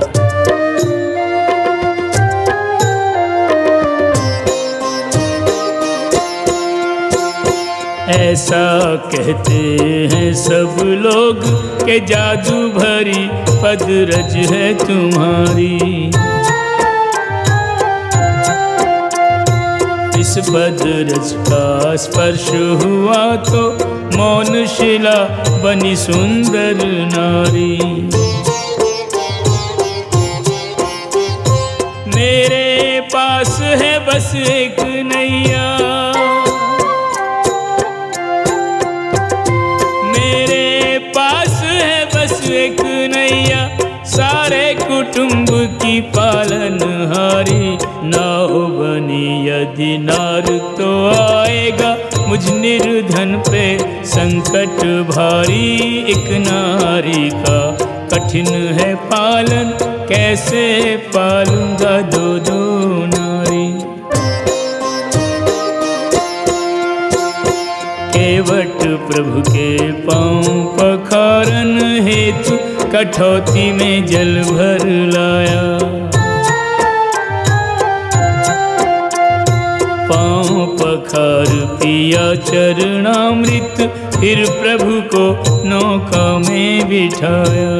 ऐसा कहते हैं सब लोग के जादू भरी पदरज है तुम्हारी। इस पदरज का स्पर्श हुआ तो मौन शिला बनी सुंदर नारी। मेरे पास है बस एक नैया, एक नैया, सारे कुटुंब की पालनहारी। नाव बनी यदि नार तो आएगा मुझ निर्धन पे संकट भारी। एक नारी का कठिन है पालन, कैसे पालूंगा दो दो नारी। केवट प्रभु के पाँव पखारन हेतु कठौती में जल भर लाया। पाँव पखार पिया चरणामृत, फिर प्रभु को नौका में बिठाया।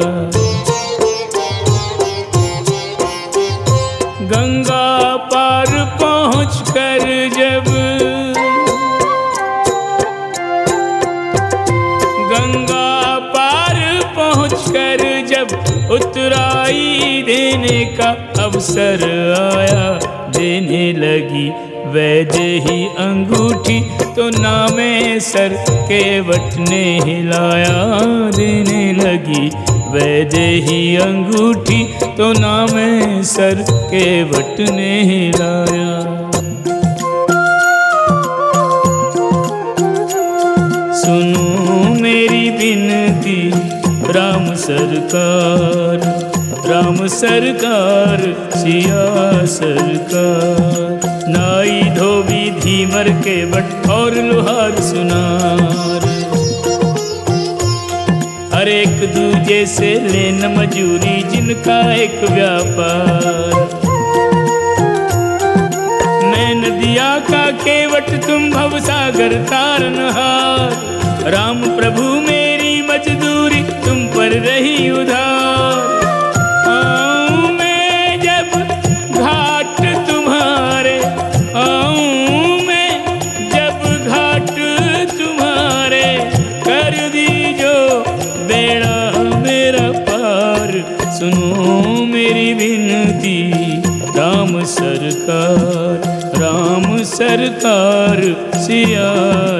गंगा पार पहुँचकर जब उतराई देने का अवसर आया। देने लगी वैदेही अंगूठी तो नामे सर केवट ने हिलाया। देने लगी वैदेही अंगूठी तो नामे सर केवट ने हिलाया। सुनो मेरी विनती राम सरकार, राम सरकार, सिया सरकार। नाई धोबी धीमर के बट और लोहार सुनार, हर एक दूजे से लेन मजूरी जिनका एक व्यापार। मैं नदिया का केवट तुम भवसागर तारनहार। राम प्रभु मेरी मजदूरी तुम पर रही उधार। आऊं मैं जब घाट तुम्हारे, आऊं मैं जब घाट तुम्हारे, कर दीजो बेड़ा मेरा पार। सुनो मेरी विनती राम सरकार, राम सरकार, सिया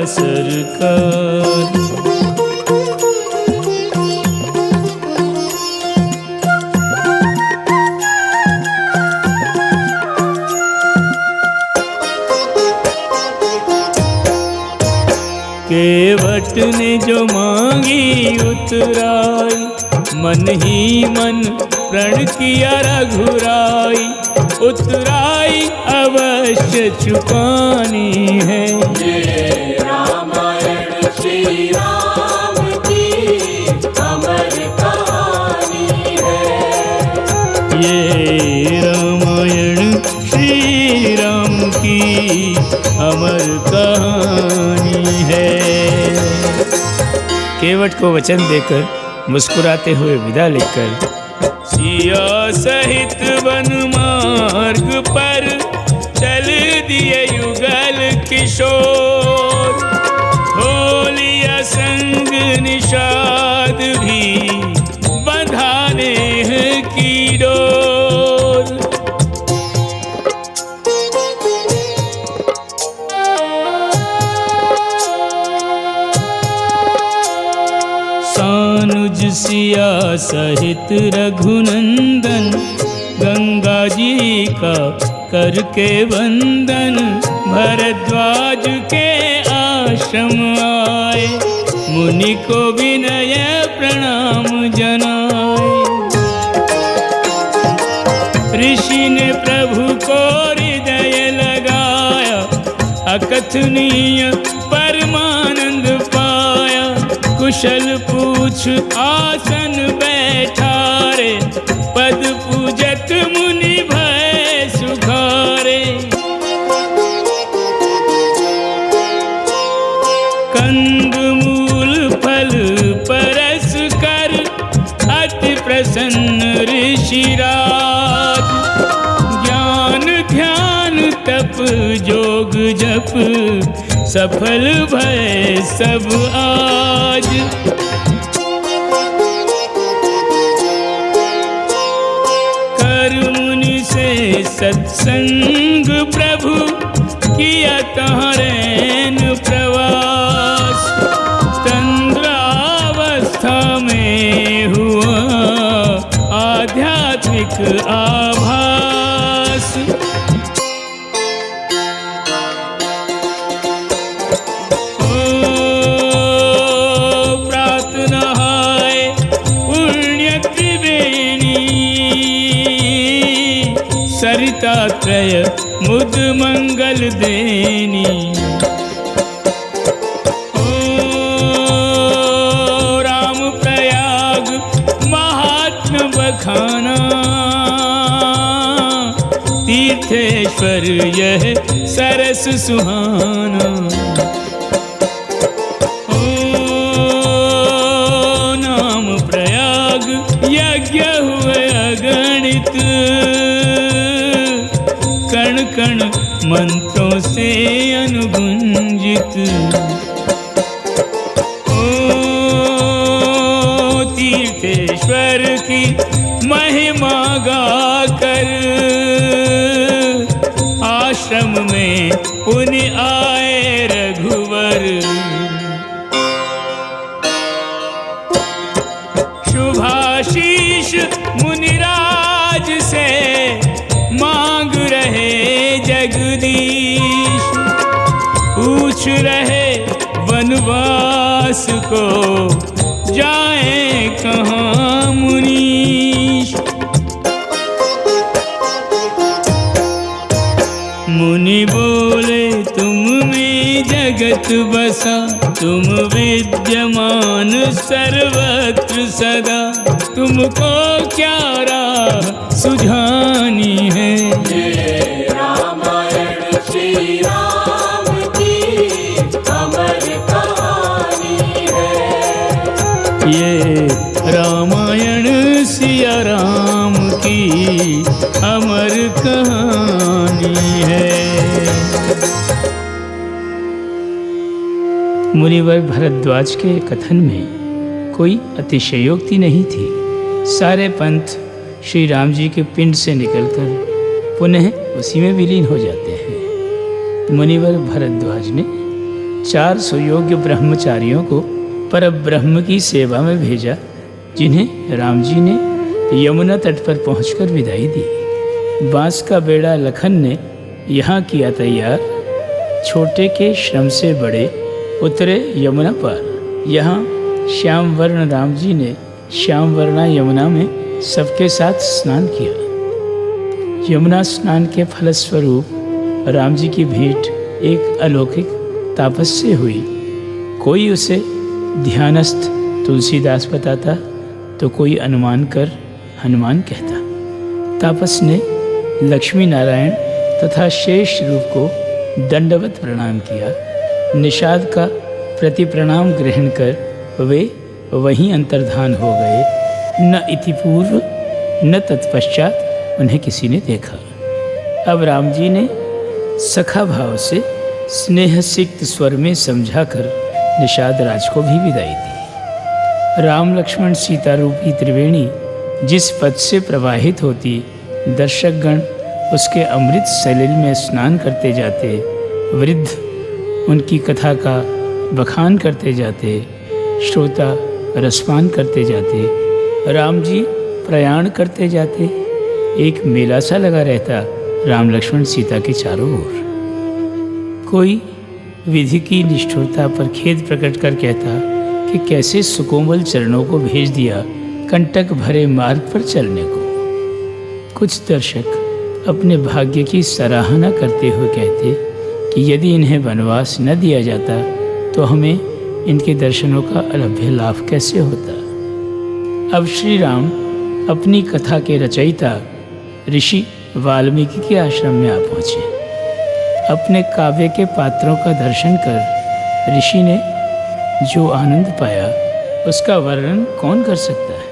सरकार। केवट ने जो मांगी उतराई, मन ही मन प्रण किया रघुराई। उतराई अवश्य चुकानी है, ये रामायण श्री राम की अमर कहानी है। ये रामायण श्री राम की अमर कहानी है। केवट को वचन देकर मुस्कुराते हुए विदा लेकर सिया सहित वन मार्ग पर चल दिए युगल किशोर। हो लिया संग निषाद भी बंधाने की डोर। सानुज सिया सहित रघुनंदन, गंगा जी का करके वंदन। भरद्वाज के आश्रम आए, मुनि को विनय प्रणाम जनाए। ऋषि ने प्रभु को हृदय लगाया, अकथनीय परमानंद पाया। कुशल पूछ आसन बैठारे, पद पूजत मुनि भय सुखारे। कंद मूल फल परस कर, अति प्रसन्न ऋषिराज। ज्ञान ध्यान तप जोग जप, सफल भय सब आज। कर मुनि से सत्संग प्रभु, किया तहाँ रैन प्रवास। तंद्रावस्था में हुआ आध्यात्मिक आभास। सरिता त्रय मुद मंगल देनी। ओ राम प्रयाग महात्म बखाना, तीर्थेश्वर यह सरस सुहाना। ओ नाम प्रयाग यज्ञ हुए अगणित, कण कण मंत्रों से अनुगुंजित। ओ तीर्थेश्वर की महिमा गाकर, आश्रम में पुनि आए रघुवर। शुभाशीष मुनिराज से मांग रहे जगदीश। पूछ रहे वनवास को, जाएं कहाँ मुनीश। मुनि बोले तुम में जगत बसा, तुम विद्यमान सर्वत्र सदा। तुमको क्या राह सुझानी है, ये रामायण श्री राम की अमर कहानी है। ये रामायण सिया राम की अमर कहानी है। मुनिवर भरद्वाज के कथन में कोई अतिशयोक्ति नहीं थी। सारे पंथ श्री राम जी के पिंड से निकलकर पुनः उसी में विलीन हो जाते हैं। मुनिवर भरद्वाज ने 4 सुयोग्य ब्रह्मचारियों को परब्रह्म की सेवा में भेजा, जिन्हें राम जी ने यमुना तट पर पहुंचकर विदाई दी। बांस का बेड़ा लखन ने यहाँ किया तैयार, छोटे के श्रम से बड़े उतरे यमुना पार। यहाँ श्याम वर्ण राम जी ने श्याम वर्णा यमुना में सबके साथ स्नान किया। यमुना स्नान के फलस्वरूप राम जी की भेंट एक अलौकिक तापस से हुई। कोई उसे ध्यानस्थ तुलसीदास बताता, तो कोई अनुमान कर हनुमान कहता। तापस ने लक्ष्मी नारायण तथा शेष रूप को दंडवत प्रणाम किया। निषाद का प्रति प्रणाम ग्रहण कर वे वहीं अंतर्धान हो गए। न इति पूर्व न तत्पश्चात उन्हें किसी ने देखा। अब राम जी ने सखा भाव से स्नेह सिक्त स्वर में समझाकर निषाद राज को भी विदाई दी। राम लक्ष्मण सीता रूपी त्रिवेणी जिस पथ से प्रवाहित होती, दर्शकगण उसके अमृत सलिल में स्नान करते जाते, वृद्ध उनकी कथा का बखान करते जाते, श्रोता रसपान करते जाते, राम जी प्रयाण करते जाते। एक मेला सा लगा रहता राम लक्ष्मण सीता के चारों ओर। कोई विधि की निष्ठुरता पर खेद प्रकट कर कहता कि कैसे सुकोमल चरणों को भेज दिया कंटक भरे मार्ग पर चलने को। कुछ दर्शक अपने भाग्य की सराहना करते हुए कहते कि यदि इन्हें वनवास न दिया जाता तो हमें इनके दर्शनों का अलभ्य लाभ कैसे होता। अब श्री राम अपनी कथा के रचयिता ऋषि वाल्मीकि के आश्रम में आ पहुँचे। अपने काव्य के पात्रों का दर्शन कर ऋषि ने जो आनंद पाया उसका वर्णन कौन कर सकता है।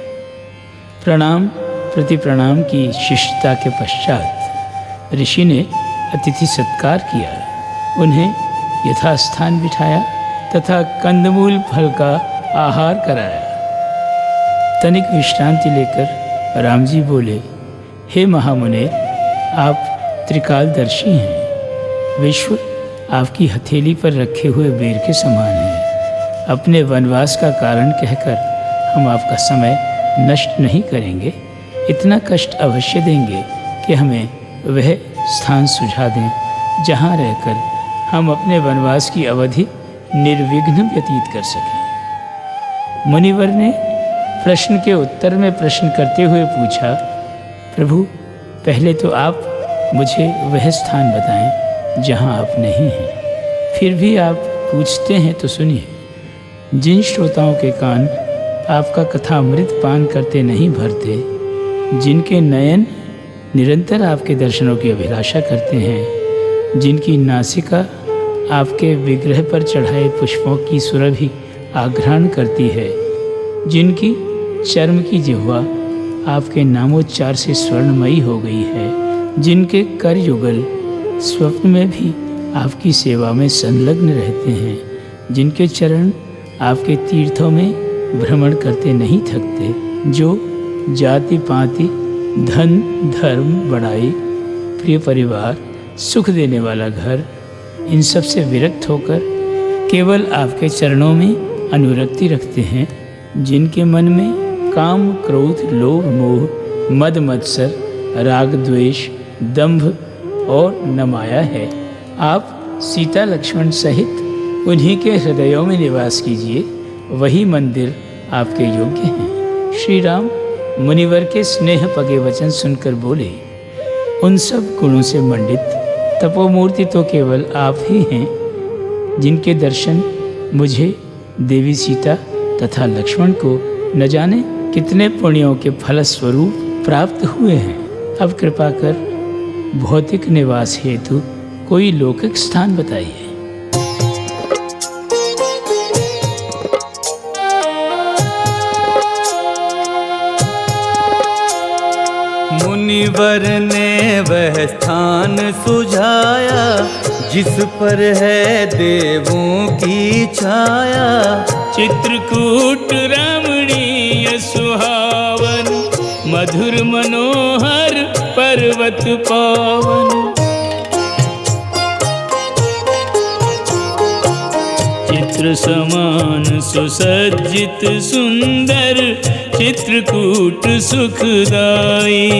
प्रणाम प्रति प्रणाम की शिष्टता के पश्चात ऋषि ने अतिथि सत्कार किया, उन्हें यथास्थान बिठाया तथा कंदमूल फल का आहार कराया। तनिक विश्रांति लेकर राम जी बोले, हे महामुने, आप त्रिकालदर्शी हैं। विश्व आपकी हथेली पर रखे हुए बेर के समान है। अपने वनवास का कारण कहकर हम आपका समय नष्ट नहीं करेंगे, इतना कष्ट अवश्य देंगे कि हमें वह स्थान सुझा दें जहाँ रहकर हम अपने वनवास की अवधि निर्विघ्न व्यतीत कर सकें। मुनिवर ने प्रश्न के उत्तर में प्रश्न करते हुए पूछा, प्रभु, पहले तो आप मुझे वह स्थान बताएं जहाँ आप नहीं हैं। फिर भी आप पूछते हैं तो सुनिए। जिन श्रोताओं के कान आपका कथा अमृत पान करते नहीं भरते, जिनके नयन निरंतर आपके दर्शनों की अभिलाषा करते हैं, जिनकी नासिका आपके विग्रह पर चढ़ाए पुष्पों की सुरभि आघ्राण करती है, जिनकी चर्म की जिह्वा आपके नामोच्चार से स्वर्णमयी हो गई है, जिनके कर युगल स्वप्न में भी आपकी सेवा में संलग्न रहते हैं, जिनके चरण आपके तीर्थों में भ्रमण करते नहीं थकते, जो जाति पाति धन धर्म बड़ाई प्रिय परिवार सुख देने वाला घर, इन सब से विरक्त होकर केवल आपके चरणों में अनुरक्ति रखते हैं, जिनके मन में काम क्रोध लोभ मोह मद मत्सर राग द्वेष दंभ और न माया है, आप सीता लक्ष्मण सहित उन्हीं के हृदयों में निवास कीजिए, वही मंदिर आपके योग्य हैं। श्री राम मुनिवर के स्नेह पगे वचन सुनकर बोले, उन सब गुणों से मंडित तपोमूर्ति तो केवल आप ही हैं, जिनके दर्शन मुझे देवी सीता तथा लक्ष्मण को न जाने कितने पुण्यों के फलस्वरूप प्राप्त हुए हैं। अब कृपा कर भौतिक निवास हेतु कोई लौकिक स्थान बताइए। मुनिवर ने वह स्थान सुझाया, जिस पर है देवों की छाया। चित्रकूट रमणीय सुहावन, मधुर मनोहर पर्वत पावन। चित्र समान सुसज्जित सुंदर, चित्रकूट सुखदाई।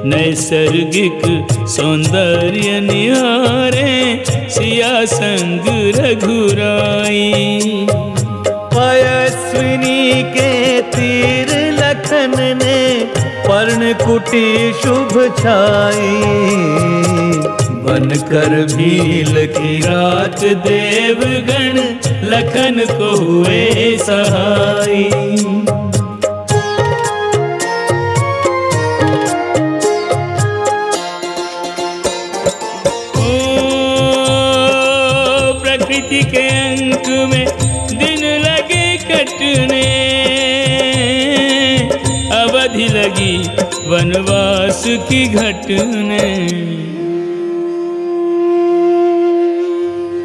नैसर्गिक सौंदर्य निहारे, सिया संग रघुराई। पयस्विनी के तीर लखन ने, पर्णकुटी शुभ छाई। बनकर भील की रात देवगण, लखन को हुए सहाय। प्रकृति के अंक में दिन लगे कटने, अवधि लगी वनवास की घटने।